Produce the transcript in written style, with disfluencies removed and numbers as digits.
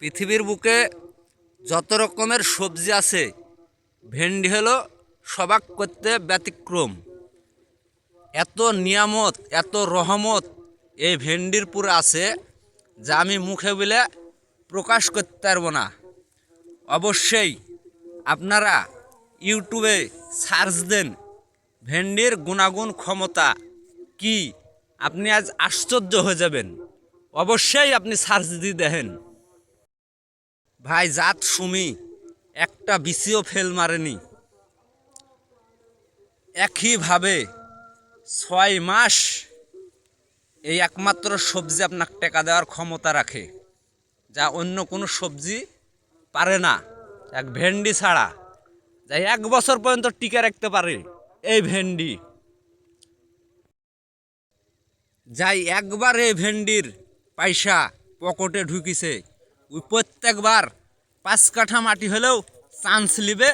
পৃথিবীর বুকে যত রকমের সবজি আছে, ভেন্ডি হলো সবাক করতে ব্যতিক্রম। এত নিয়ামত, এত রহমত এই ভেন্ডির পুরো আছে, যা আমি মুখে বলে প্রকাশ করতে পারবো না। অবশ্যই আপনারা ইউটিউবে সার্চ দেন ভেন্ডির গুণাগুণ ক্ষমতা কি, আপনি আজ আশ্চর্য হয়ে যাবেন। অবশ্যই আপনি সার্চ দিয়ে দেখেন। ভাই, জাত সুমি, একটা বিসিও ফেল মারেনি। একইভাবে 6 মাস এই একমাত্র সবজি আপনাকে টেকা দেওয়ার ক্ষমতা রাখে, যা অন্য কোনো সবজি পারে না। এক ভেন্ডি ছাড়া যা 1 বছর পর্যন্ত টিকে রাখতে পারে এই ভেন্ডি। যাই একবার এই ভেন্ডির পয়সা পকেটে ঢুকিছে, ওই প্রত্যেকবার 5 কাঠা মাটি হলেও চান্স লিবে